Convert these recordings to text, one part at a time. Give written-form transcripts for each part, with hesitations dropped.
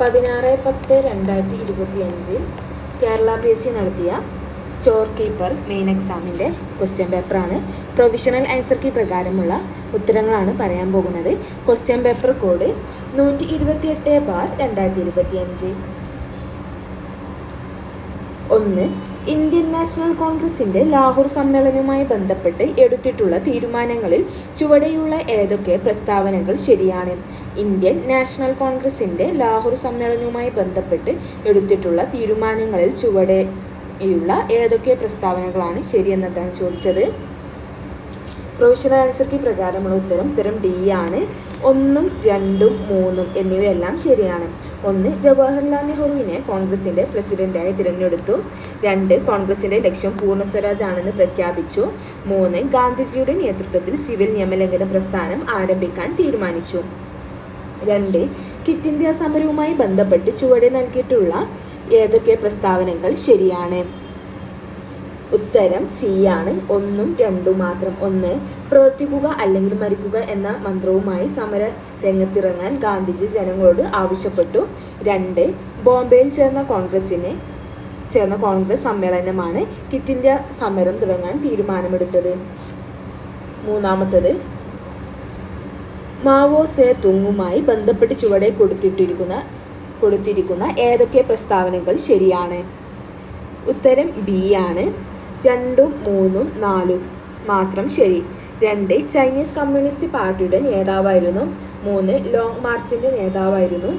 16/10/2025 Kerala PSC നടത്തിയ store keeper main എക്സാമിൻ്റെ question പേപ്പറാണ്. പ്രൊവിഷണൽ ആൻസർ കീ പ്രകാരമുള്ള ഉത്തരങ്ങളാണ് പറയാൻ പോകുന്നത്. Question paper code 128/2025. 1. Indian national കോൺഗ്രസിൻ്റെ ലാഹോർ സമ്മേളനവുമായി ബന്ധപ്പെട്ട് എടുത്തിട്ടുള്ള തീരുമാനങ്ങളിൽ ചുവടെയുള്ള ഏതൊക്കെ പ്രസ്താവനകൾ ശരിയാണ്? ഇന്ത്യൻ നാഷണൽ കോൺഗ്രസിൻ്റെ ലാഹോർ സമ്മേളനവുമായി ബന്ധപ്പെട്ട് എടുത്തിട്ടുള്ള തീരുമാനങ്ങളിൽ ചുവടെയുള്ള ഏതൊക്കെ പ്രസ്താവനകളാണ് ശരിയെന്നതാണ് ചോദിച്ചത്. പ്രൊവിഷണൽ ആൻസർ കീ പ്രകാരമുള്ള ഉത്തരം ഡി ആണ്. 1, 2, 3 എന്നിവയെല്ലാം ശരിയാണ്. 1. ജവഹർലാൽ നെഹ്റുവിനെ കോൺഗ്രസിൻ്റെ പ്രസിഡന്റായി തിരഞ്ഞെടുത്തു. 2. കോൺഗ്രസിൻ്റെ ലക്ഷ്യം പൂർണ്ണ സ്വരാജ് ആണെന്ന് പ്രഖ്യാപിച്ചു. 3. ഗാന്ധിജിയുടെ നേതൃത്വത്തിൽ സിവിൽ നിയമലംഘന പ്രസ്ഥാനം ആരംഭിക്കാൻ തീരുമാനിച്ചു. 2. ക്വിറ്റ് ഇന്ത്യ സമരവുമായി ബന്ധപ്പെട്ട് ചുവടെ നൽകിയിട്ടുള്ള ഏതൊക്കെ പ്രസ്താവനകൾ ശരിയാണ്? ഉത്തരം സി ആണ്. 1, 2 മാത്രം. 1. പ്രവർത്തിക്കുക അല്ലെങ്കിൽ മരിക്കുക എന്ന മന്ത്രവുമായി സമര രംഗത്തിറങ്ങാൻ ഗാന്ധിജി ജനങ്ങളോട് ആവശ്യപ്പെട്ടു. 2. ബോംബെയിൽ ചേർന്ന കോൺഗ്രസ് സമ്മേളനമാണ് ക്വിറ്റ് ഇന്ത്യ സമരം തുടങ്ങാൻ തീരുമാനമെടുത്തത്. 3. മാവോ സേ തുങ്ങുമായി ബന്ധപ്പെട്ട് ചുവടെ കൊടുത്തിരിക്കുന്ന ഏതൊക്കെ പ്രസ്താവനകൾ ശരിയാണ്? ഉത്തരം ബി ആണ്. 2, 3, 4 മാത്രം ശരി. 2. ചൈനീസ് കമ്മ്യൂണിസ്റ്റ് പാർട്ടിയുടെ നേതാവായിരുന്നു. 3. ലോങ് മാർച്ചിൻ്റെ നേതാവായിരുന്നു.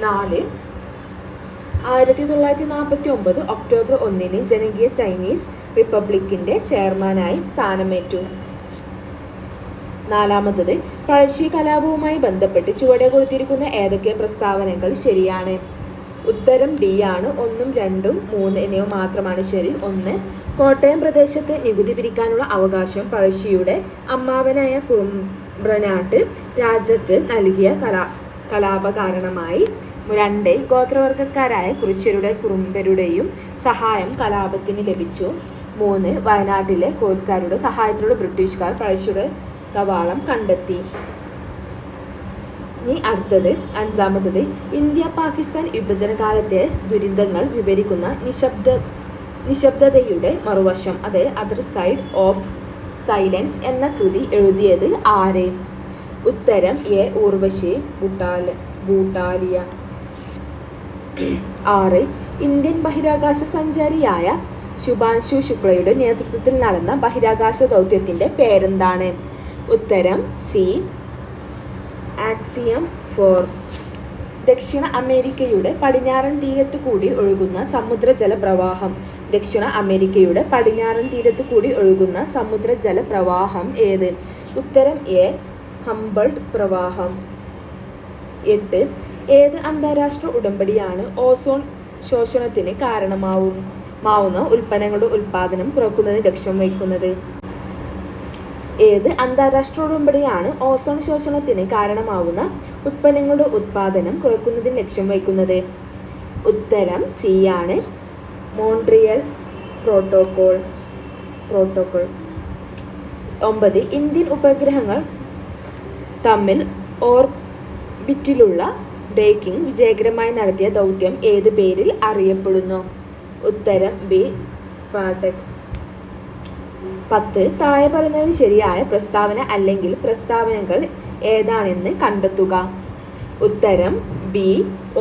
4. 1949 ഒക്ടോബർ 1 ജനകീയ ചൈനീസ് റിപ്പബ്ലിക്കിൻ്റെ ചെയർമാനായി സ്ഥാനമേറ്റു. 4. പഴശ്ശി കലാപവുമായി ബന്ധപ്പെട്ട് ചുവടെ കൊടുത്തിരിക്കുന്ന ഏതൊക്കെ പ്രസ്താവനകൾ ശരിയാണ്? ഉത്തരം ഡി ആണ്. 1, 2, 3 എന്നിവ മാത്രമാണ് ശരി. 1. കോട്ടയം പ്രദേശത്ത് നികുതി പിരിക്കാനുള്ള അവകാശം പഴശ്ശിയുടെ അമ്മാവനായ കുറുമ്പ്രനാട്ട് രാജക്ക് നൽകിയ കലാപ കാരണമായി. 2. ഗോത്രവർഗക്കാരായ കുറിച്യരുടെയും സഹായം കലാപത്തിന് ലഭിച്ചു. 3. വയനാട്ടിലെ കോൽക്കാരുടെ സഹായത്തോടെ ബ്രിട്ടീഷുകാർ പഴശ്ശിയുടെ കവാടം കണ്ടെത്തി. ഇനി അടുത്തത് 5. ഇന്ത്യ പാകിസ്ഥാൻ വിഭജന കാലത്തെ ദുരന്തങ്ങൾ വിവരിക്കുന്ന നിശബ്ദതയുടെ മറുവശം അതർ സൈഡ് ഓഫ് സൈലൻസ് എന്ന കൃതി എഴുതിയത് ആര്? ഉത്തരം എ. ഊർവശി ഭൂട്ടാലിയ. 6. ഇന്ത്യൻ ബഹിരാകാശ സഞ്ചാരിയായ ശുഭാൻശു ശുക്ലയുടെ നേതൃത്വത്തിൽ നടന്ന ബഹിരാകാശ ദൗത്യത്തിൻ്റെ പേരെന്താണ്? ഉത്തരം സി. ആക്സിയം 4. ദക്ഷിണ അമേരിക്കയുടെ പടിഞ്ഞാറൻ തീരത്തു കൂടി ഒഴുകുന്ന സമുദ്രജല പ്രവാഹം. ദക്ഷിണ അമേരിക്കയുടെ പടിഞ്ഞാറൻ തീരത്തു കൂടി ഒഴുകുന്ന സമുദ്രജല പ്രവാഹം ഏത്? ഉത്തരം എ. ഹംബൾട്ട് പ്രവാഹം. 8. ഏത് അന്താരാഷ്ട്ര ഉടമ്പടിയാണ് ഓസോൺ ശോഷണത്തിന് കാരണമാവുന്ന ഉൽപ്പന്നങ്ങളുടെ ഉൽപ്പാദനം കുറയ്ക്കുന്നതിന് ലക്ഷ്യം വയ്ക്കുന്നത്? ഏത് അന്താരാഷ്ട്ര ഉടമ്പടിയാണ് ഓസോൺ ശോഷണത്തിന് കാരണമാവുന്ന ഉൽപ്പന്നങ്ങളുടെ ഉത്പാദനം കുറയ്ക്കുന്നതിന് ലക്ഷ്യം വയ്ക്കുന്നത്? ഉത്തരം സി ആണ്. Montreal protocol. 9. ഇന്ത്യൻ ഉപഗ്രഹങ്ങൾ തമ്മിൽ ഓർബിറ്റിലുള്ള ഡേക്കിംഗ് വിജയകരമായി നടത്തിയ ദൗത്യം ഏത് പേരിൽ അറിയപ്പെടുന്നു? ഉത്തരം ബി. സ്പാർട്ടക്സ്. 10. താഴെ പറയുന്നതിൽ ശരിയായ പ്രസ്താവന അല്ലെങ്കിൽ പ്രസ്താവനകൾ ഏതാണെന്ന് കണ്ടെത്തുക. ഉത്തരം ബി.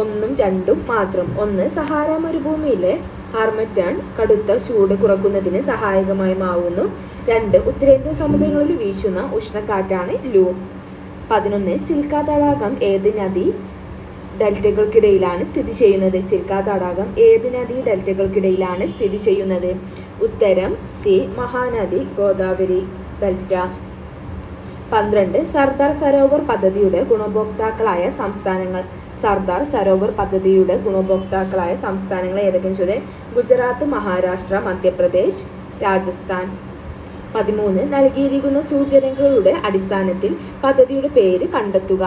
1, 2 മാത്രം. 1. സഹാറ മരുഭൂമിയിലെ ഹാർമറ്റാൻ കടുത്ത ചൂട് കുറയ്ക്കുന്നതിന് സഹായകമായി മാറുന്നു. 2. ഉത്തരേന്ത്യൻ സമുദ്രങ്ങളിൽ വീശുന്ന ഉഷ്ണക്കാറ്റാണ് ലൂ. 11. ചിൽക്ക തടാകം ഏത് നദീ ഡെൽറ്റകൾക്കിടയിലാണ് സ്ഥിതി ചെയ്യുന്നത്? ചിൽക്ക തടാകം ഏത് നദീ ഡെൽറ്റകൾക്കിടയിലാണ് സ്ഥിതി ചെയ്യുന്നത്? ഉത്തരം സി. മഹാനദി ഗോദാവരി ഡെൽറ്റ. 12. സർദാർ സരോവർ പദ്ധതിയുടെ ഗുണഭോക്താക്കളായ സംസ്ഥാനങ്ങൾ. സർദാർ സരോവർ പദ്ധതിയുടെ ഗുണഭോക്താക്കളായ സംസ്ഥാനങ്ങൾ ഏതൊക്കെയെന്ന് ചോദിച്ചാൽ ഗുജറാത്ത്, മഹാരാഷ്ട്ര, മധ്യപ്രദേശ്, രാജസ്ഥാൻ. 13. നൽകിയിരിക്കുന്ന സൂചനകളുടെ അടിസ്ഥാനത്തിൽ പദ്ധതിയുടെ പേര് കണ്ടെത്തുക.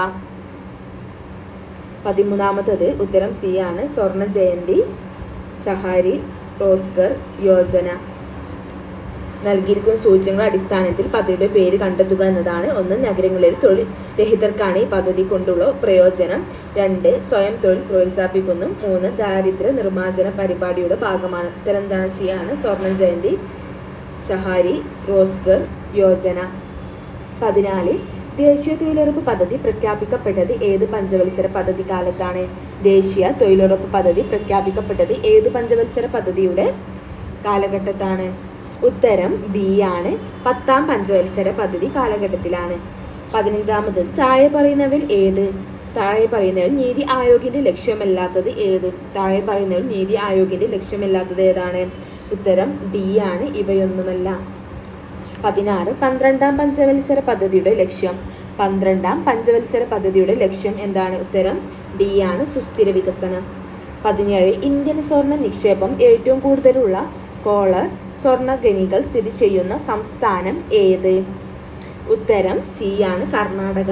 13. ഉത്തരം സി ആണ്. സ്വർണ ജയന്തി ഷഹാരി റോസ്ഗർ യോജന. നൽകിയിരിക്കുന്ന സൂചനകളുടെ അടിസ്ഥാനത്തിൽ പദ്ധതിയുടെ പേര് കണ്ടെത്തുക എന്നതാണ്. 1. നഗരങ്ങളിലെ തൊഴിൽ രഹിതർക്കാണ് ഈ പദ്ധതി കൊണ്ടുള്ള പ്രയോജനം. 2. സ്വയം തൊഴിൽ പ്രോത്സാഹിപ്പിക്കുന്നു. 3. ദാരിദ്ര്യ നിർമ്മാർജ്ജന പരിപാടിയുടെ ഭാഗമാണ്. ഉത്തരം എന്താണ്? സി ആണ്. സ്വർണ്ണ ജയന്തി ഷഹാരി റോസ്ഗർ യോജന. 14. ദേശീയ തൊഴിലുറപ്പ് പദ്ധതി പ്രഖ്യാപിക്കപ്പെട്ടത് ഏത് പഞ്ചവത്സര പദ്ധതി കാലത്താണ്? ദേശീയ തൊഴിലുറപ്പ് പദ്ധതി പ്രഖ്യാപിക്കപ്പെട്ടത് ഏത് പഞ്ചവത്സര പദ്ധതിയുടെ കാലഘട്ടത്താണ്? ഉത്തരം ബി ആണ്. 10ാം പഞ്ചവത്സര പദ്ധതി കാലഘട്ടത്തിലാണ്. 15. താഴെ പറയുന്നവരിൽ ഏത്? താഴെ പറയുന്നവരിൽ നീതി ആയോഗിന്റെ ലക്ഷ്യമല്ലാത്തത് ഏത്? താഴെ പറയുന്നവരിൽ നീതി ആയോഗിന്റെ ലക്ഷ്യമല്ലാത്തത് ഏതാണ്? ഉത്തരം ഡി ആണ്. ഇവയൊന്നുമല്ല. 16. 12ാം പഞ്ചവത്സര പദ്ധതിയുടെ ലക്ഷ്യം. 12ാം പഞ്ചവത്സര പദ്ധതിയുടെ ലക്ഷ്യം എന്താണ്? ഉത്തരം ഡി ആണ്. സുസ്ഥിര വികസനം. 17. ഇന്ത്യൻ സ്വർണ്ണ നിക്ഷേപം ഏറ്റവും കൂടുതലുള്ള കോളർ സ്വർണ്ണ ഖനികൾ സ്ഥിതി ചെയ്യുന്ന സംസ്ഥാനം ഏത്? ഉത്തരം സി ആണ്. കർണാടക.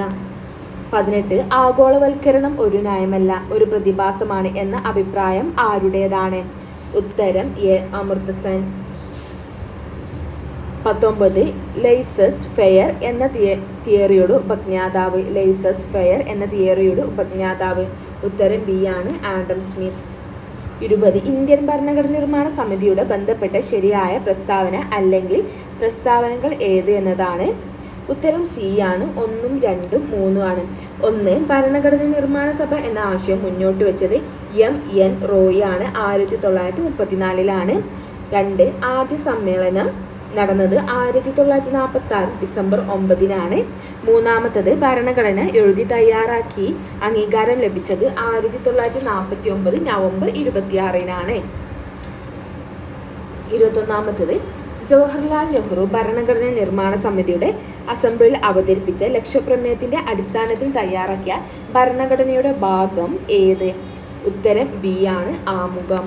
18. ആഗോളവൽക്കരണം ഒരു നയമല്ല, ഒരു പ്രതിഭാസമാണ് എന്ന അഭിപ്രായം ആരുടേതാണ്? ഉത്തരം എ. അമർത്യ. 19. ലൈസസ് ഫെയർ എന്ന തിയറിയുടെ ഉപജ്ഞാതാവ്. ലൈസസ് ഫെയർ എന്ന തിയറിയുടെ ഉപജ്ഞാതാവ്. ഉത്തരം ബി ആണ്. Adam Smith. 20. ഇന്ത്യൻ ഭരണഘടന നിർമ്മാണ സമിതിയുടെ ബന്ധപ്പെട്ട ശരിയായ പ്രസ്താവന അല്ലെങ്കിൽ പ്രസ്താവനകൾ ഏത് എന്നതാണ്? ഉത്തരം സി ആണ്. 1, 2, 3 ആണ്. 1. ഭരണഘടന നിർമ്മാണ സഭ എന്ന ആശയം മുന്നോട്ട് വെച്ചത് M.N. റോയി ആണ്. 1934 2. ആദ്യ സമ്മേളനം നടന്നത് 1946 ഡിസംബർ 9 മൂന്നാമത്തത് ഭരണഘടന എഴുതി തയ്യാറാക്കി അംഗീകാരം ലഭിച്ചത് 1949 നവംബർ 26 21. ജവഹർലാൽ നെഹ്റു ഭരണഘടനാ നിർമ്മാണ സമിതിയുടെ അസംബ്ലിയിൽ അവതരിപ്പിച്ച ലക്ഷ്യപ്രമേയത്തിന്റെ അടിസ്ഥാനത്തിൽ തയ്യാറാക്കിയ ഭരണഘടനയുടെ ഭാഗം ഏത്? ഉത്തരം ബി ആണ്. ആമുഖം.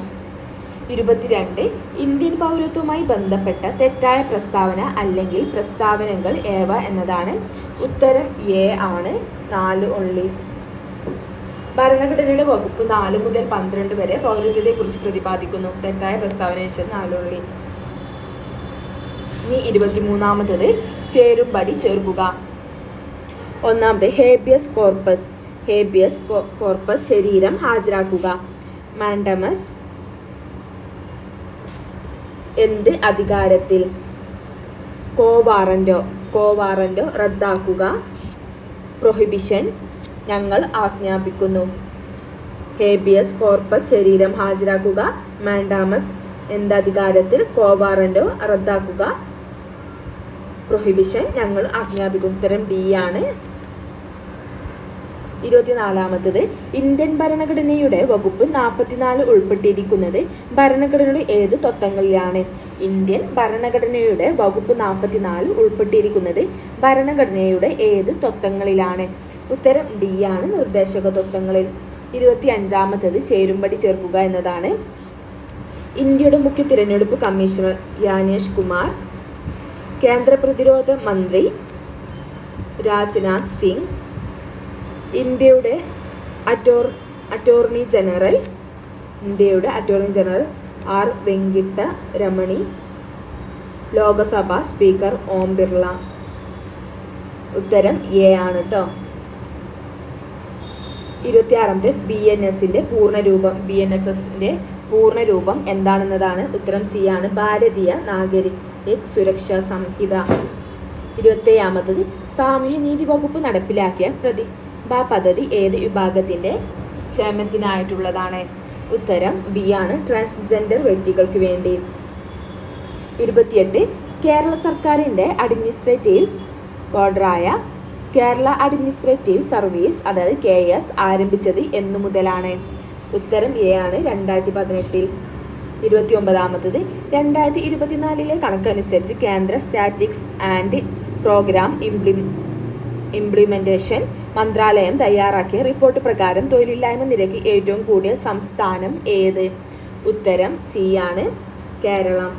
22. ഇന്ത്യൻ പൗരത്വവുമായി ബന്ധപ്പെട്ട തെറ്റായ പ്രസ്താവന അല്ലെങ്കിൽ പ്രസ്താവനകൾ ഏവ എന്നതാണ്? ഉത്തരം എ ആണ്. 4 only. ഭരണഘടനയുടെ വകുപ്പ് 4 മുതൽ 12 വരെ പൗരത്വത്തെക്കുറിച്ച് പ്രതിപാദിക്കുന്നു. തെറ്റായ പ്രസ്താവന വെച്ചത് 4 only. ഇനി 23. ചേരുംപടി ചേർക്കുക. 1. Habeas corpus. ഹേബിയസ് കോർപ്പസ് ശരീരം ഹാജരാക്കുക. മാൻഡമസ് എന്ത് അധികാരത്തിൽ? കോവാറന്റോ റദ്ദാക്കുക. പ്രൊഹിബിഷൻ ഞങ്ങൾ ആജ്ഞാപിക്കുന്നു. ഹേബിയസ് കോർപ്പസ് ശരീരം ഹാജരാക്കുക. മാൻഡാമസ് എന്ത് അധികാരത്തിൽ? കോവാറന്റോ റദ്ദാക്കുക. പ്രൊഹിബിഷൻ ഞങ്ങൾ ആജ്ഞാപിക്കും. ഉത്തരം ഡി ആണ്. 24. ഇന്ത്യൻ ഭരണഘടനയുടെ വകുപ്പ് 44 ഉൾപ്പെട്ടിരിക്കുന്നത് ഭരണഘടനയുടെ ഏത് തത്വങ്ങളിലാണ്? ഇന്ത്യൻ ഭരണഘടനയുടെ വകുപ്പ് 44 ഉൾപ്പെട്ടിരിക്കുന്നത് ഭരണഘടനയുടെ ഏത് തത്വങ്ങളിലാണ്? ഉത്തരം ഡി ആണ്. നിർദ്ദേശക തത്വങ്ങളിൽ. 25. ചേരുംപടി ചേർക്കുക എന്നതാണ്. ഇന്ത്യയുടെ മുഖ്യ തിരഞ്ഞെടുപ്പ് കമ്മീഷണർ ജ്ഞാനേഷ് കുമാർ. കേന്ദ്ര പ്രതിരോധ മന്ത്രി രാജ്നാഥ് സിംഗ്. ഇന്ത്യയുടെ attorney general R Venkata Ramani. Lok Sabha speaker Om Birla. ഉത്തരം എ ആണ് കേട്ടോ. 26. BNSന്റെ പൂർണ്ണരൂപം എന്താണെന്നതാണ്? ഉത്തരം സി ആണ്. ഭാരതീയ നാഗരിക് സുരക്ഷാ സംഹിത. 27. സാമൂഹ്യനീതി വകുപ്പ് നടപ്പിലാക്കിയ പ്രതിഭാ പദ്ധതി ഏത് വിഭാഗത്തിന്റെ ക്ഷേമത്തിനായിട്ടുള്ളതാണ്? ഉത്തരം ബി ആണ്. ട്രാൻസ്ജെൻഡർ വ്യക്തികൾക്ക് വേണ്ടി. 28. കേരള സർക്കാരിൻ്റെ അഡ്മിനിസ്ട്രേറ്റീവ് കോഡറായ കേരള അഡ്മിനിസ്ട്രേറ്റീവ് സർവീസ് അതായത് KS ആരംഭിച്ചത് എന്നു മുതലാണ്? ഉത്തരം എ ആണ്. 2018. 29. 2024 കണക്കനുസരിച്ച് കേന്ദ്ര സ്റ്റാറ്റിസ്റ്റിക്സ് ആൻഡ് പ്രോഗ്രാം ഇംപ്ലിമെന്റേഷൻ മന്ത്രാലയം തയ്യാറാക്കിയ റിപ്പോർട്ട് പ്രകാരം തൊഴിലില്ലായ്മ നിരക്ക് ഏറ്റവും കൂടിയ സംസ്ഥാനം ഏത്? ഉത്തരം സി ആണ്. കേരളം.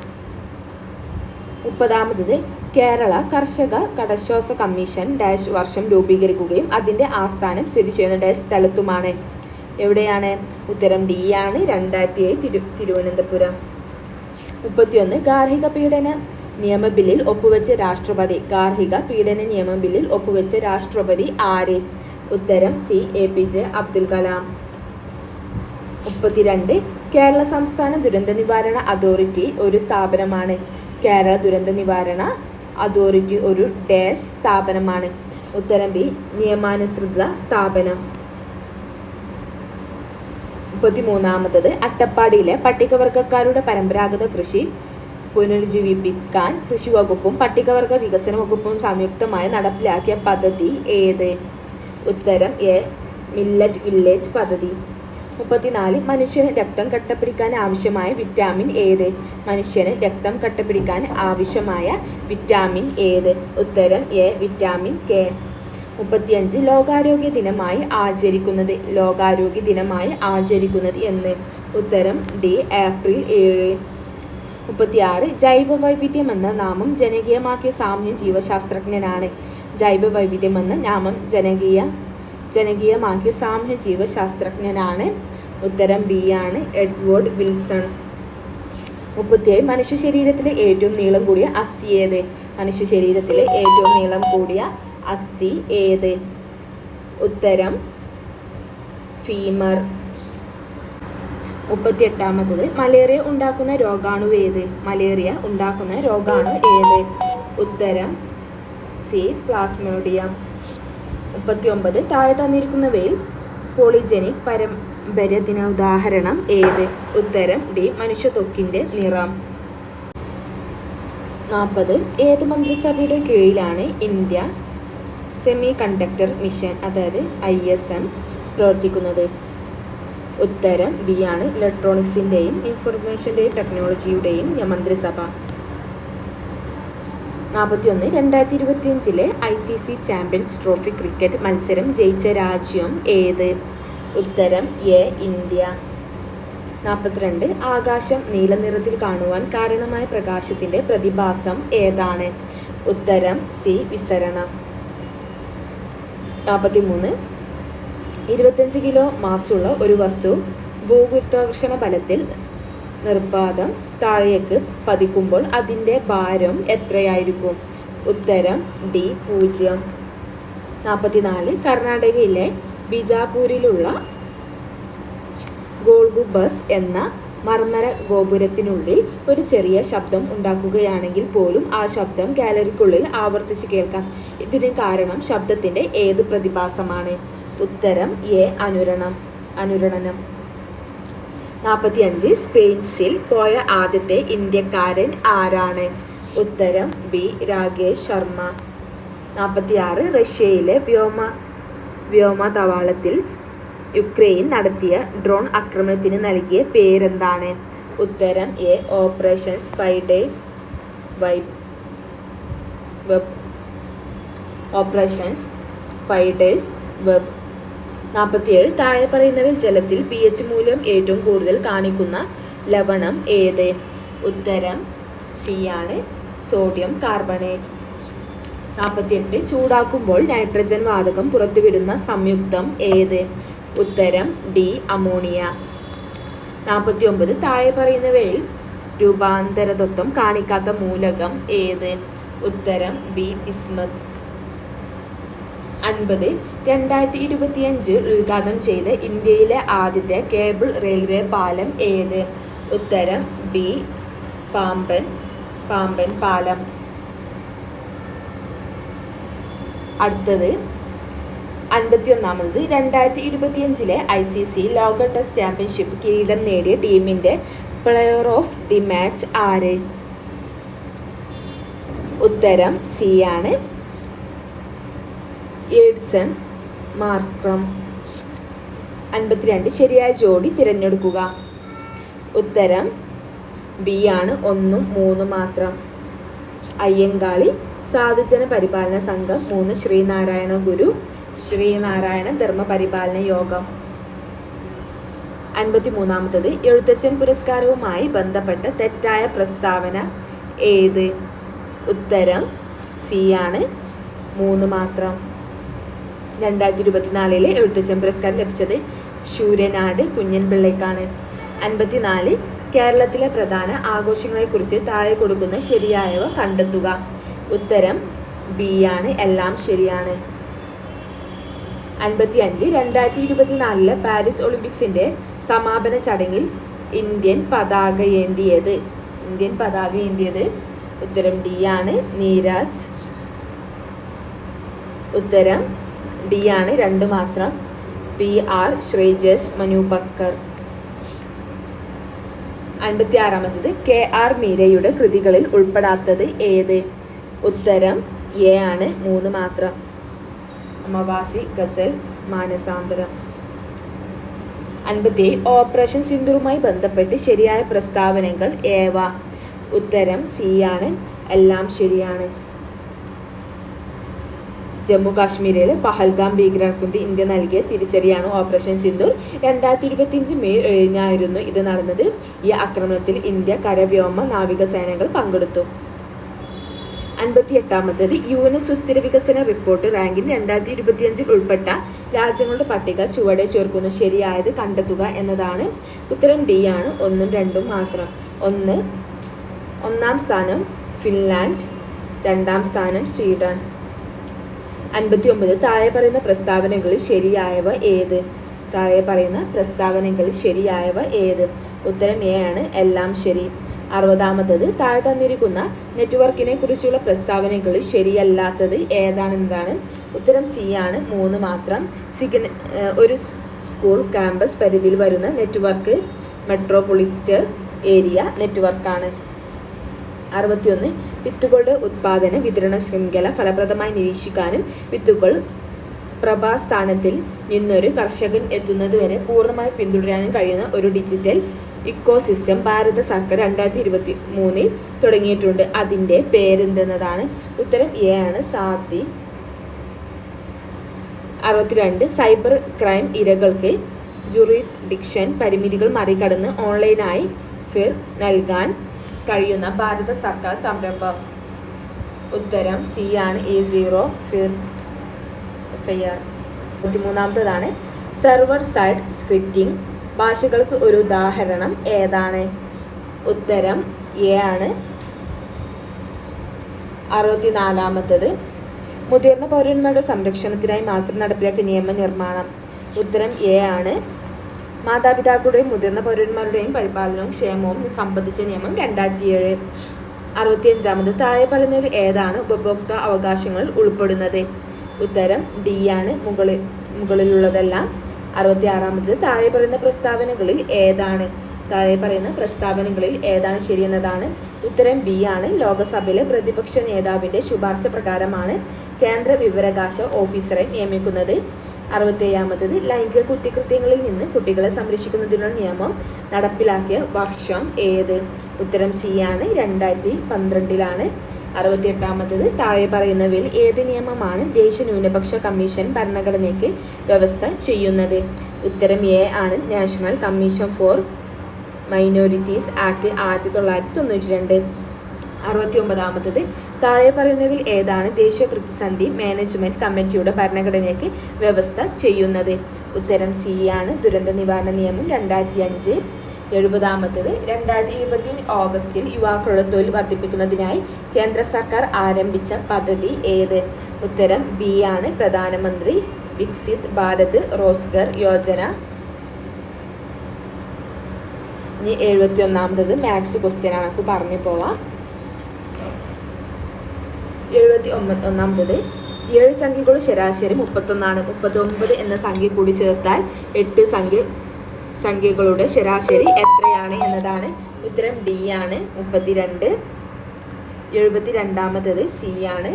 30. കേരള കർഷക കടശ്വാസ കമ്മീഷൻ ഡാഷ് വർഷം രൂപീകരിക്കുകയും അതിൻ്റെ ആസ്ഥാനം സ്ഥിതി ചെയ്യുന്ന ഡാഷ് സ്ഥലത്തുമാണ്? എവിടെയാണ്? ഉത്തരം ഡി ആണ്. 2007 തിരുവനന്തപുരം. 31. ഗാർഹിക പീഡന നിയമ ബില്ലിൽ ഒപ്പുവെച്ച രാഷ്ട്രപതി. ഗാർഹിക പീഡന നിയമ ബില്ലിൽ ഒപ്പുവെച്ച രാഷ്ട്രപതി ആര്? ഉത്തരം സി. APJ അബ്ദുൽ കലാം. 32. കേരള സംസ്ഥാന ദുരന്ത നിവാരണ അതോറിറ്റി ഒരു സ്ഥാപനമാണ്. കേരള ദുരന്ത നിവാരണ അതോറിറ്റി ഒരു ഡാഷ് സ്ഥാപനമാണ്. ഉത്തരം ബി. നിയമാനുസൃത സ്ഥാപനം. 33. അട്ടപ്പാടിയിലെ പട്ടികവർഗക്കാരുടെ പരമ്പരാഗത കൃഷി പുനരുജ്ജീവിപ്പിക്കാൻ കൃഷി വകുപ്പും പട്ടികവർഗ വികസന വകുപ്പും സംയുക്തമായി നടപ്പിലാക്കിയ പദ്ധതി ഏത്? ഉത്തരം എ. മില്ലറ്റ് വില്ലേജ് പദ്ധതി. 34. മനുഷ്യന് രക്തം കട്ടപിടിക്കാൻ ആവശ്യമായ വിറ്റാമിൻ ഏത്? മനുഷ്യന് രക്തം കട്ടപിടിക്കാൻ ആവശ്യമായ വിറ്റാമിൻ ഏത്? ഉത്തരം എ. Vitamin K. 35. ലോകാരോഗ്യ ദിനമായി ആചരിക്കുന്നത് എന്ന്? ഉത്തരം ഡി. ഏപ്രിൽ 7. 36. ജൈവ വൈവിധ്യം എന്ന നാമം ജനകീയമാക്കിയ സാമൂഹ്യ ജീവശാസ്ത്രജ്ഞനാണ്. ജൈവ വൈവിധ്യം എന്ന നാമം ജനകീയമാക്കിയ സാമൂഹ്യ ജീവശാസ്ത്രജ്ഞനാണ്. ഉത്തരം ബി ആണ്. Edward Wilson. 37. മനുഷ്യ ശരീരത്തിലെ ഏറ്റവും നീളം കൂടിയ അസ്ഥി ഏത്? മനുഷ്യ ശരീരത്തിലെ ഏറ്റവും നീളം കൂടിയ അസ്ഥി ഏത്? ഉത്തരം ഫീമർ. 38. മലേറിയ ഉണ്ടാക്കുന്ന രോഗാണു ഏത്? ഉത്തരം സി. പ്ലാസ്മോഡിയം. 39. താഴെ തന്നിരിക്കുന്നവയിൽ പോളിജനിക് പാരമ്പര്യത്തിന് ഉദാഹരണം ഏത്? ഉത്തരം ഡി. മനുഷ്യത്വക്കിൻ്റെ നിറം. 40. ഏത് മന്ത്രിസഭയുടെ കീഴിലാണ് ഇന്ത്യ സെമി കണ്ടക്ടർ മിഷൻ അതായത് ISM പ്രവർത്തിക്കുന്നത്? ഉത്തരം ബി ആണ്. ഇലക്ട്രോണിക്സിൻ്റെയും ഇൻഫർമേഷൻ്റെയും ടെക്നോളജിയുടെയും മന്ത്രിസഭ. 41. 2025 ICC ചാമ്പ്യൻസ് ട്രോഫി ക്രിക്കറ്റ് മത്സരം ജയിച്ച രാജ്യം ഏത്? ഉത്തരം എ. ഇന്ത്യ. 42. ആകാശം നീല നിറത്തിൽ കാണുവാൻ കാരണമായ പ്രകാശത്തിൻ്റെ പ്രതിഭാസം ഏതാണ്? ഉത്തരം സി. വിസരണം. 43. 25 കിലോ മാസുള്ള ഒരു വസ്തു ഭൂഗുരുത്വാകർഷണ ബലത്തിൽ നിർബാധം താഴേക്ക് പതിക്കുമ്പോൾ അതിൻ്റെ ഭാരം എത്രയായിരിക്കും? ഉത്തരം ഡി. 0. 44. കർണാടകയിലെ ബിജാപൂരിലുള്ള ഗോൾഗുബസ് എന്ന മർമര ഗോപുരത്തിനുള്ളിൽ ഒരു ചെറിയ ശബ്ദം ഉണ്ടാക്കുകയാണെങ്കിൽ പോലും ആ ശബ്ദം ഗാലറിക്കുള്ളിൽ ആവർത്തിച്ച് കേൾക്കാം. ഇതിന് കാരണം ശബ്ദത്തിൻ്റെ ഏത് പ്രതിഭാസമാണ്? ഉത്തരം എ. അനുരണനം. 45. സ്പേസിൽ പോയ ആദ്യത്തെ ഇന്ത്യക്കാരൻ ആരാണ്? ഉത്തരം ബി. രാകേഷ് ശർമ്മ. 46. റഷ്യയിലെ വ്യോമതാവളത്തിൽ യുക്രൈൻ നടത്തിയ ഡ്രോൺ ആക്രമണത്തിന് നൽകിയ പേരെന്താണ്? ഉത്തരം എ. Operation spiders web. 47. താഴെ പറയുന്നവയിൽ ജലത്തിൽ pH മൂല്യം ഏറ്റവും കൂടുതൽ കാണിക്കുന്ന ലവണം ഏത്? ഉത്തരം സി ആണ്. Sodium carbonate. 48. ചൂടാക്കുമ്പോൾ നൈട്രജൻ വാതകം പുറത്തുവിടുന്ന സംയുക്തം ഏത്? ഉത്തരം ഡി. അമോണിയ. 49. താഴെ പറയുന്നവയിൽ രൂപാന്തരതത്വം കാണിക്കാത്ത മൂലകം ഏത്? ഉത്തരം ബി. ബിസ്മത്ത്. 50. 2025 ഉദ്ഘാടനം ചെയ്ത ഇന്ത്യയിലെ ആദ്യത്തെ കേബിൾ റെയിൽവേ പാലം ഏത്? ഉത്തരം ബി. പാമ്പൻ പാലം. അടുത്തത് 51. 2025 ICC ലോക ടെസ്റ്റ് ചാമ്പ്യൻഷിപ്പ് കിരീടം നേടിയ ടീമിൻ്റെ പ്ലെയർ ഓഫ് ദി മാച്ച് ആര്? ഉത്തരം സി ആണ്. Edson Markram. 52. ശരിയായ ജോഡി തിരഞ്ഞെടുക്കുക. ഉത്തരം ബി ആണ്. 1 3 മാത്രം. അയ്യങ്കാളി സാധുജന പരിപാലന സംഘം. 3. ശ്രീനാരായണ ഗുരു ശ്രീനാരായണ ധർമ്മപരിപാലന യോഗം. 53. എഴുത്തച്ഛൻ പുരസ്കാരവുമായി ബന്ധപ്പെട്ട തെറ്റായ പ്രസ്താവന ഏത്? ഉത്തരം സി ആണ്. 3 മാത്രം. 2024 എഴുത്തച്ഛൻ പുരസ്കാരം ലഭിച്ചത് ശൂരനാട് കുഞ്ഞൻ പിള്ളയ്ക്കാണ്. 54. കേരളത്തിലെ പ്രധാന ആഘോഷങ്ങളെക്കുറിച്ച് താഴെ കൊടുക്കുന്ന ശരിയായവ കണ്ടെത്തുക. ഉത്തരം ബി ആണ്, എല്ലാം ശരിയാണ്. 55 2024 പാരീസ് ഒളിമ്പിക്സിന്റെ സമാപന ചടങ്ങിൽ ഇന്ത്യൻ പതാക ഏന്തിയത് ഉത്തരം ഡി ആണ്, നീരജ്. ഉത്തരം ഡി ആണ്, 2 മാത്രം. PR ശ്രീജേഷ് മനുപക്കർ. 56 KR മീരയുടെ കൃതികളിൽ ഉൾപ്പെടാത്തത് ഏത്? ഉത്തരം എ ആണ്, 3 മാത്രം. അമവാസി, ഗസൽ, മാനസാന്തരം. 57 ഓപ്പറേഷൻ സിന്ദൂറുമായി ബന്ധപ്പെട്ട് ശരിയായ പ്രസ്താവനകൾ ഏവ? ഉത്തരം സി ആണ്, എല്ലാം ശരിയാണ്. ജമ്മു കാശ്മീരിലെ പഹൽഗാം ഭീകരാക്രമണത്തിൽ ഇന്ത്യ നൽകിയ തിരിച്ചടിയാണ് ഓപ്പറേഷൻ സിന്ദൂർ. 2025 മെയ് 7 ഇത് നടന്നത്. ഈ ആക്രമണത്തിൽ ഇന്ത്യ കര, വ്യോമ, നാവികസേനകൾ പങ്കെടുത്തു. 58 UN സുസ്ഥിര വികസന റിപ്പോർട്ട് റാങ്കിൻ 2025 ഉൾപ്പെട്ട രാജ്യങ്ങളുടെ പട്ടിക ചുവടെ ചേർക്കുന്നു. ശരിയായത് കണ്ടെത്തുക എന്നതാണ്. ഉത്തരം ഡി ആണ്, 1ഉം 2ഉം മാത്രം. 1-ാം സ്ഥാനം ഫിൻലാൻഡ്, 2-ാം സ്ഥാനം സ്വീഡൻ. 59 താഴെ പറയുന്ന പ്രസ്താവനകളിൽ ശരിയായവ ഏത്? ഉത്തരം എ ആണ്, എല്ലാം ശരി. 60 താഴെ തന്നിരിക്കുന്ന നെറ്റ്വർക്കിനെ കുറിച്ചുള്ള പ്രസ്താവനകളിൽ ശരിയല്ലാത്തത് ഏതാണെന്നതാണ്. ഉത്തരം സി ആണ്, 3 മാത്രം. ഒരു സ്കൂൾ ക്യാമ്പസ് പരിധിയിൽ വരുന്ന നെറ്റ്വർക്ക് മെട്രോപൊളിറ്റൻ ഏരിയ നെറ്റ്വർക്കാണ്. 61 വിത്തുകളുടെ ഉത്പാദന വിതരണ ശൃംഖല ഫലപ്രദമായി നിരീക്ഷിക്കാനും വിത്തുകൾ പ്രഭാസ്ഥാനത്തിൽ നിന്നൊരു കർഷകൻ എത്തുന്നതുവരെ പൂർണ്ണമായി പിന്തുടരാനും കഴിയുന്ന ഒരു ഡിജിറ്റൽ ഇക്കോസിസ്റ്റം ഭാരത സർക്കാർ 2023 തുടങ്ങിയിട്ടുണ്ട്. അതിൻ്റെ പേരെന്തെന്നതാണ്. ഉത്തരം എ ആണ്, സാത്തി. 62 സൈബർ ക്രൈം ഇരകൾക്ക് ജുറിസ്ഡിക്ഷൻ പരിമിതികൾ മറികടന്ന് ഓൺലൈനായി ഫിർ നൽകാൻ കഴിയുന്ന ഭാരത സർക്കാർ സംരംഭം. ഉത്തരം സി ആണ്, A0 ഫിർ FIR. 63 സെർവർ സൈഡ് സ്ക്രിപ്റ്റിംഗ് ഭാഷകൾക്ക് ഒരു ഉദാഹരണം ഏതാണ്? ഉത്തരം എ ആണ്. 64 മുതിർന്ന പൗരന്മാരുടെ സംരക്ഷണത്തിനായി മാത്രം നടപ്പിലാക്കിയ നിയമനിർമ്മാണം. ഉത്തരം എ ആണ്. മാതാപിതാക്കളുടെയും മുതിർന്ന പൗരന്മാരുടെയും പരിപാലനവും ക്ഷേമവും സംബന്ധിച്ച നിയമം 2007. 65 താഴെ പറയുന്നവരിൽ ഏതാണ് ഉപഭോക്തൃ അവകാശങ്ങളിൽ ഉൾപ്പെടുന്നത്? ഉത്തരം ഡി ആണ്, മുകളിലുള്ളതെല്ലാം. 66 താഴെ പറയുന്ന പ്രസ്താവനകളിൽ ഏതാണ് ശരിയെന്നതാണ്. ഉത്തരം ബി ആണ്. ലോകസഭയിലെ പ്രതിപക്ഷ നേതാവിൻ്റെ ശുപാർശ പ്രകാരമാണ് കേന്ദ്ര വിവരാവകാശ ഓഫീസറെ നിയമിക്കുന്നത്. 67 ലൈംഗിക കുറ്റകൃത്യങ്ങളിൽ നിന്ന് കുട്ടികളെ സംരക്ഷിക്കുന്നതിനുള്ള നിയമം നടപ്പിലാക്കിയ വർഷം ഏത്? ഉത്തരം സി ആണ്, 2012. 68 താഴെ പറയുന്നവയിൽ ഏത് നിയമമാണ് ദേശീയ ന്യൂനപക്ഷ കമ്മീഷൻ ഭരണഘടനയ്ക്ക് വ്യവസ്ഥ ചെയ്യുന്നത്? ഉത്തരം എ ആണ്, national commission for minorities act 1992. 69 താഴെ പറയുന്നവയിൽ ഏതാണ് ദേശീയ പ്രതിസന്ധി മാനേജ്മെന്റ് കമ്മിറ്റിയുടെ ഭരണഘടനയ്ക്ക് വ്യവസ്ഥ ചെയ്യുന്നത്? ഉത്തരം സി ആണ്, ദുരന്ത നിവാരണ നിയമം 2005. 70 2020 ഓഗസ്റ്റിൽ യുവാക്കളുടെ തൊഴിൽ വർദ്ധിപ്പിക്കുന്നതിനായി കേന്ദ്ര സർക്കാർ ആരംഭിച്ച പദ്ധതി ഏത്? ഉത്തരം ബി ആണ്, പ്രധാനമന്ത്രി വികസിത് ഭാരത് റോസ്ഗർ യോജന. ഇനി 71 മാത്സ് ക്വസ്റ്റ്യൻ ആണ്, നമുക്ക് പറഞ്ഞു പോവാം. 71 7 സംഖ്യകളുടെ ശരാശരി 31 ആണ്. 39 എന്ന സംഖ്യ കൂടി ചേർത്താൽ 8 സംഖ്യകളുടെ ശരാശരി എത്രയാണ് എന്നതാണ്. ഉത്തരം ഡി ആണ്, 32. 72 സി ആണ്.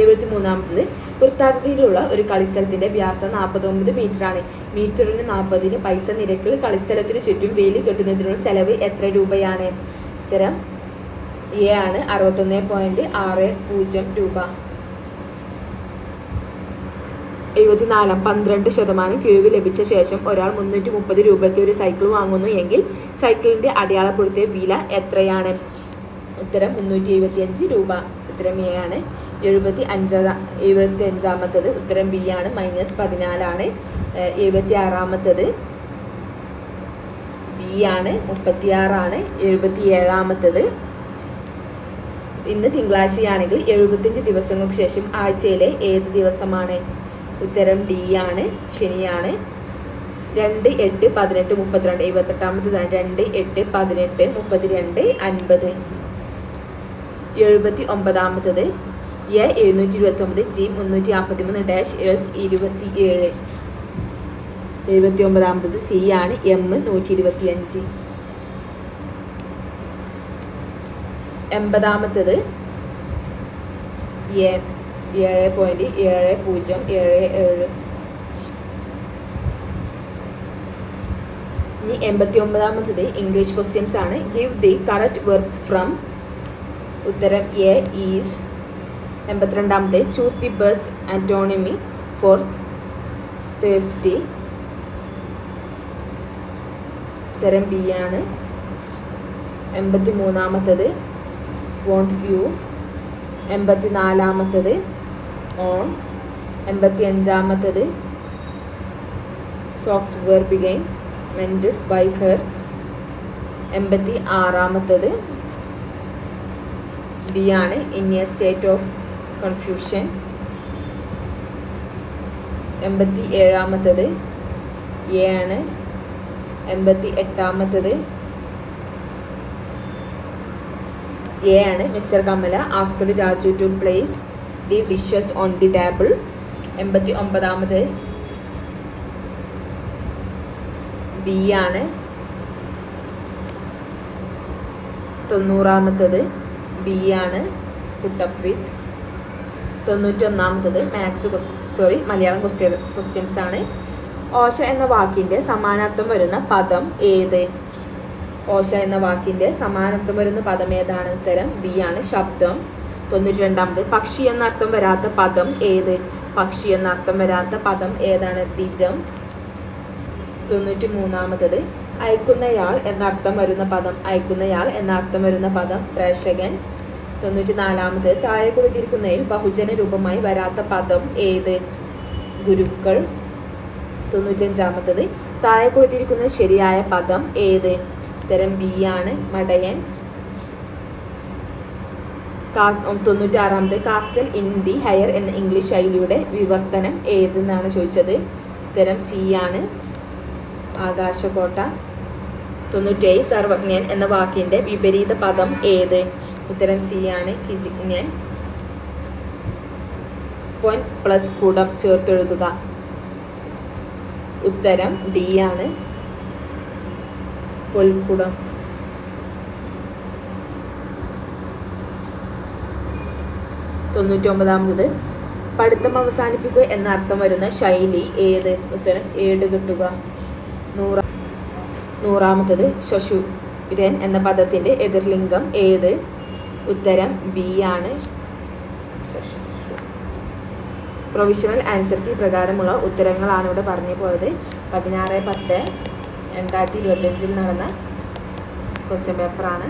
73 വൃത്താകൃതിയിലുള്ള ഒരു കളിസ്ഥലത്തിന്റെ വ്യാസം 49 മീറ്ററാണ്. മീറ്ററിന് 40 പൈസ നിരക്കിൽ കളിസ്ഥലത്തിനു ചുറ്റും വേലി കെട്ടുന്നതിനുള്ള ചെലവ് എത്ര രൂപയാണ്? ഉത്തരം എ ആണ്, 61.60 രൂപ. 74 12% കിഴിവ് ലഭിച്ച ശേഷം ഒരാൾ 330 രൂപയ്ക്ക് ഒരു സൈക്കിൾ വാങ്ങുന്നു എങ്കിൽ സൈക്കിളിന്റെ അടയാളപ്പെടുത്തിയ വില എത്രയാണ്? ഉത്തരം 375 രൂപ. ഉത്തരം എ ആണ്. 75-ാമത്തത് ഉത്തരം ബി ആണ്, -14 76-ാമത്തത് ബി ആണ്, 36 77-ാമത്തത്. ഇന്ന് തിങ്കളാഴ്ചയാണെങ്കിൽ 75 ദിവസങ്ങൾക്ക് ശേഷം ആഴ്ചയിലെ ഏത് ദിവസമാണ്? ഉത്തരം ഡി ആണ്, ശനിയാണ്. 2, 8, 18, 32 78-ാമത്തതാണ്. 2, 8, 18, 32, 50. 79-ാമത്തത് എ 729, ജി 343, ഡാഷ് എസ് 27. 79-ാമത്തത് സി ആണ്, എം 125. 80-ാമത്തത് എ 7.7077. ഇനി 89-ാമത്തത് ഇംഗ്ലീഷ് ക്വസ്റ്റ്യൻസ് ആണ്. Give the correct verb form. ഉത്തരം എ ഈസ്. 82-ാമത്തെ choose the best antonym for thirty. ഉത്തരം ബി ആണ്. 83-ാമത്തത് വോണ്ട് യു. 84-ാമത്തത് ഓൺ. 85-ാമത്തത് സോക്സ് വെർ ബിഗൈൻ മെൻറ്റഡ് ബൈ ഹെർ. 86-ാമത്തത് ബി ആണ്, in A state of confusion. 87-ാമത്തത് എ ആണ്. 88-ാമത്തത് എ ആണ്. Mister Kamala asked Raju to place the dishes on the table. 89-ാമത് ബി ആണ്. 90-ാമത്തത് ബി ആണ്, പുട്ട് അപ്പ് വിത്ത്. 91-ാമത്തത് മലയാളം ക്വസ്റ്റ്യൻസ് ആണ്. ഓശ എന്ന വാക്കിൻ്റെ സമാനാർത്ഥം വരുന്ന പദം ഏത്? ഓശ എന്ന വാക്കിൻ്റെ സമാനാർത്ഥം വരുന്ന പദം ഏതാണ്? ഉത്തരം ബി ആണ്, ശബ്ദം. 92-ാമത് പക്ഷി എന്നർത്ഥം വരാത്ത പദം ഏത്? പക്ഷി എന്നർത്ഥം വരാത്ത പദം ഏതാണ്? ദ്വിജം. 93-ാമത്തത് അയക്കുന്നയാൾ എന്നർത്ഥം വരുന്ന പദം. അയക്കുന്നയാൾ എന്നർത്ഥം വരുന്ന പദം പ്രേക്ഷകൻ. 94-ാമത് താഴെ കൊടുത്തിരിക്കുന്നതിൽ ബഹുജന രൂപമായി വരാത്ത പദം ഏത്? ഗുരുക്കൾ. 95-ാമത്തത് താഴെ കൊടുത്തിരിക്കുന്ന ശരിയായ പദം ഏത്? ഉത്തരം ബി ആണ്, മടയൻ. 96-ാമത് കാസ്റ്റൽ ഇൻ ദി ഹയർ എന്ന ഇംഗ്ലീഷ് ശൈലിയുടെ വിവർത്തനം ഏതെന്നാണ് ചോദിച്ചത്. ഉത്തരം സി ആണ്, ആകാശകോട്ട. 97 സർവജ്ഞൻ എന്ന വാക്കിൻ്റെ വിപരീത പദം ഏത്? ഉത്തരം സി ആണ്, കിജിജ്ഞൻ. പൊൻ പ്ലസ് കുടം ചേർത്തെഴുതുക. ഉത്തരം ഡി ആണ്, പൊൽക്കുടം. 99-ാമത് പഠിത്തം അവസാനിപ്പിക്കുക എന്ന അർത്ഥം വരുന്ന ശൈലി ഏത്? ഉത്തരം ഏട് കെട്ടുക. 100-ാമത്തത് ശശുരൻ എന്ന പദത്തിൻ്റെ എതിർലിംഗം ഏത്? ഉത്തരം ബി ആണ്, പ്രൊവിഷണൽ ആൻസർ കീ പ്രകാരമുള്ള ഉത്തരങ്ങളാണ് ഇവിടെ പറഞ്ഞു പോയത്. 16/10/2025 നടന്ന ക്വസ്റ്റ്യൻ പേപ്പറാണ്.